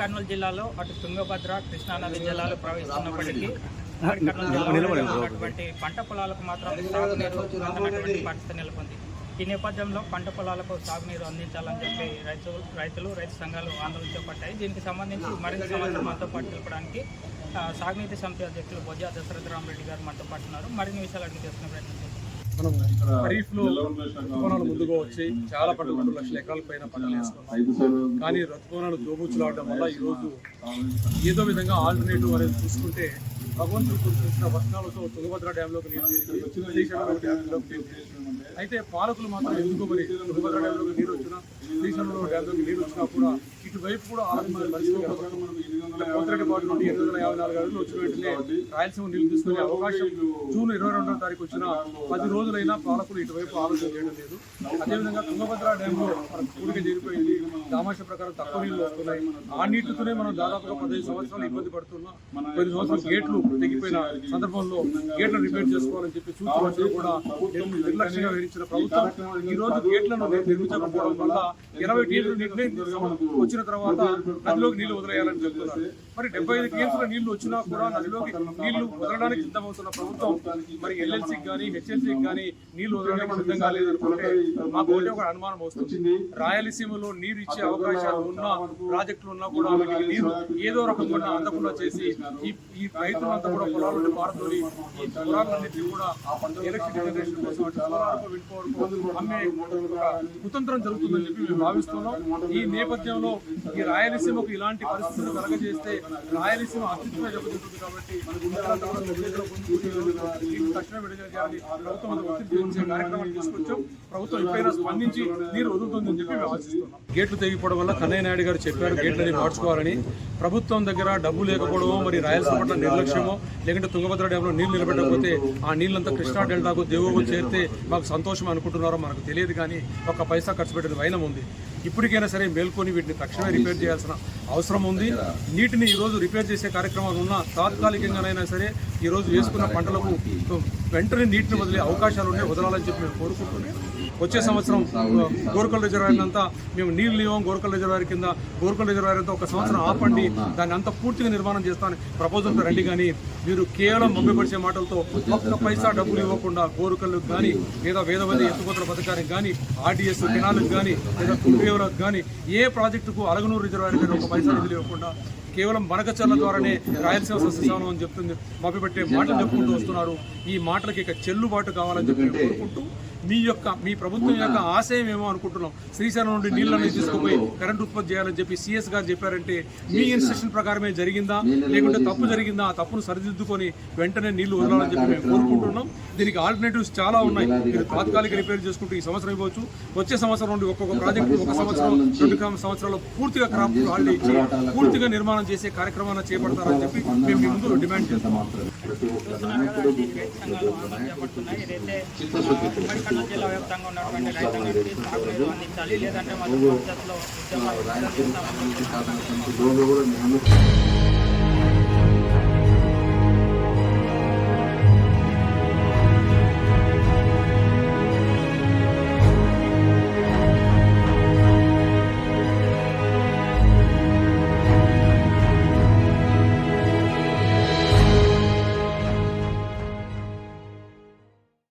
కర్నూలు జిల్లాలో అటు తుంగభద్ర కృష్ణానది జిల్లాలు ప్రవహిస్తున్నప్పటికీ కర్నూలు జిల్లాలో ఉన్నటువంటి పంట పొలాలకు మాత్రం సాగునీరు అందనటువంటి పరిస్థితి నెలకొంది. ఈ నేపథ్యంలో పంట పొలాలకు సాగునీరు అందించాలని చెప్పి రైతు సంఘాలు ఆందోళన చేపట్టాయి. దీనికి సంబంధించి మరింత సమాచారం మనతో పాటు తెలపడానికి సాగునీటి సమితి అధ్యక్షులు బొజ్జా దశరథరామరెడ్డి గారు మనతో పాటు ఉన్నారు. మరిన్ని విషయాలు అడిగి తెలుసుకునే ప్రయత్నం చేస్తారు. మనం ఖరీఫ్లో ఋతుపవనాలు ముందుగా వచ్చి చాలా పంటలు 2 లక్షల ఎకరాల పైన పంటలు వేసుకున్నాం. కానీ ఋతుపవనాలు దోబూచులాడడం వల్ల ఈరోజు ఏదో విధంగా ఆల్టర్నేటివ్ అనేది చూసుకుంటే భగవంతుడు కురిసిన వర్షాలతో తుంగభద్ర డ్యాంలోకి నీరు అయితే పాలకులు మాత్రం ఎందుకు మరి తుంగభద్ర డ్యాంలోకి నీరు వచ్చినా శ్రీశైలంలో డ్యాంలోకి నీరు వచ్చినా కూడా ఇటువైపు కూడా ఆలోచించిన పరిస్థితి పోతిరెడ్డి పాటు నుండి 854 అడుగులు వచ్చిన వెంటనే రాయలసీమ నీళ్లు తీసుకునే అవకాశం జూన్ 22వ తారీఖు వచ్చిన 10 రోజులైనా పాలకులు ఇటువైపు ఆలోచన చేయడం లేదు. అదేవిధంగా తుంగభద్ర డ్యాంలో మనకు పూడిక చేరిపోయింది. దామాష ప్రకారం తక్కువ నీళ్లు వస్తున్నాయి. ఆ నీటితోనే మనం దాదాపుగా 15 సంవత్సరాలు ఇబ్బంది పడుతున్నాం. 10 సంవత్సరాలు గేట్లు తెగిపోయిన సందర్భంలో గేట్లను రిపేర్ చేసుకోవాలని చెప్పి సూచనలు కూడా నిర్లక్ష్యంగా విధించిన ప్రభుత్వం ఈ రోజు గేట్లను నిర్మించకపోవడం వల్ల 20 టీఎంలు వచ్చిన తర్వాత నదిలోకి నీళ్లు వదిలేయాలని చెప్తున్నారు. మరి 75 టీఎంల నీళ్లు వచ్చినా కూడా నదిలోకి నీళ్లు వదలడానికి సిద్ధమవుతున్న ప్రభుత్వం మరి ఎల్ఎల్సీకి కానీ హెచ్ఎల్సీకి కానీ నీళ్లు వదలడానికి సిద్ధం కాలేదనుకుంటే మాకు ఒక అనుమానం వస్తుంది. రాయలసీమలో నీరు ఇచ్చే అవకాశాలు ఉన్నా ప్రాజెక్టులు ఉన్నా కూడా నీరు ఏదో రకంగా అందకుండా చేసి ఈ రైతులంతా కూడా పొలాలను పారుతోని ఈ పొలాలన్నింటినీ కూడా ఎలక్ట్రిక్ జనరేషన్ కోసం అమ్మే కుతంత్రం జరుగుతుందని చెప్పి మేము భావిస్తున్నాం. ఈ నేపథ్యంలో ఈ రాయలసీమకు ఇలాంటి పరిస్థితులు కలగజేస్తే రాయలసీమ అత్యుత్తమ దెబ్బతింటుంది. కాబట్టి తక్షణ విడుదల చేయాలి. ప్రభుత్వం ఒత్తిడి చేయించే కార్యక్రమాన్ని తీసుకొచ్చాం. ప్రభుత్వం ఎప్పుడైనా స్పందించి నీరు వదులుతుందని చెప్పి మేము ఆశిస్తున్నాం. గేట్లు తెగిపోవడం వల్ల కన్నయ్య నాయుడు గారు చెప్పారు గేట్లని మార్చుకోవాలని. ప్రభుత్వం దగ్గర డబ్బు లేకపోవడమో మరి రాయలసీమ పట్ల నిర్లక్ష్యమో లేకుంటే తుంగభద్ర డ్యాంలో నీళ్లు నిలబెట్టకపోతే ఆ నీళ్ళంతా కృష్ణా డెల్టాకు దేవుగు చేరితే మాకు సంతోషం అనుకుంటున్నారో మనకు తెలియదు. కానీ ఒక్క పైసా ఖర్చు పెట్టిన వైనం ఉంది. ఇప్పటికైనా సరే మేల్కొని వీటిని తక్షణమే రిపేర్ చేయాల్సిన అవసరం ఉంది. నీటిని ఈరోజు రిపేర్ చేసే కార్యక్రమాలు ఉన్నా తాత్కాలికంగానైనా సరే ఈరోజు వేసుకున్న పంటలకు వెంటనే నీటిని వదిలే అవకాశాలు ఉన్నాయి. వదలాలని చెప్పి మేము కోరుకుంటున్నాం. వచ్చే సంవత్సరం గోరుకల్ రిజర్వాయర్ అంతా మేము నీళ్ళు ఇవ్వం. గోరుకల్ రిజర్వాయర్ కింద గోరుకల్ రిజర్వాయర్ అంతా 1 సంవత్సరం ఆపండి, దాన్ని అంతా పూర్తిగా నిర్మాణం చేస్తామని ప్రపోజల్తో రండి. కానీ మీరు కేవలం మభ్యపరిచే మాటలతో ఒక్క పైసా డబ్బులు ఇవ్వకుండా గోరుకల్లకు కానీ లేదా వేదవతి ఎత్తుపోతల పథకానికి కానీ ఆర్డీఎస్ కెనాల్కి కానీ లేదా కుల్వేవులకు కానీ ఏ ప్రాజెక్టుకు అలగనూరు రిజర్వాయర్ కానీ 1 పైసా నిధులు ఇవ్వకుండా కేవలం మనకచర్ల ద్వారానే రాయలసీమ సస్యశానం అని చెప్తుంది మభ్యపెట్టే మాటలు చెప్పుకుంటూ వస్తున్నారు. ఈ మాటలకి ఇక చెల్లుబాటు కావాలని చెప్పి కోరుకుంటూ మీ ప్రభుత్వం యొక్క ఆశయం ఏమో అనుకుంటున్నాం. శ్రీశైలం నుండి నీళ్ళని తీసుకుపోయి కరెంట్ ఉత్పత్తి చేయాలని చెప్పి సిఎస్ గారు చెప్పారంటే మీ ఇన్స్ట్రక్షన్ ప్రకారమే జరిగిందా లేకుంటే తప్పు జరిగిందా? ఆ తప్పును సరిదిద్దుకొని వెంటనే నీళ్లు వదలాలని చెప్పి మేము కోరుకుంటున్నాం. దీనికి ఆల్టర్నేటివ్స్ చాలా ఉన్నాయి. మీరు తాత్కాలిక రిపేర్ చేసుకుంటూ ఈ సంవత్సరం ఇవ్వచ్చు. వచ్చే సంవత్సరం నుండి ఒక్కొక్క ప్రాజెక్టు 1 సంవత్సరం 2 సంవత్సరాల్లో పూర్తిగా క్రాప్ హాలిడే ఇచ్చి పూర్తిగా నిర్మాణం చేసే కార్యక్రమాన్ని చేపడతారని చెప్పి మేము మీ ముందు డిమాండ్ చేస్తాం. కర్నూలు జిల్లా వ్యాప్తంగా ఉన్నటువంటి రైతాంగానికి సాగునీరు అందించాలి, లేదంటే మాత్రం భవిష్యత్తులో ఉద్యమాలు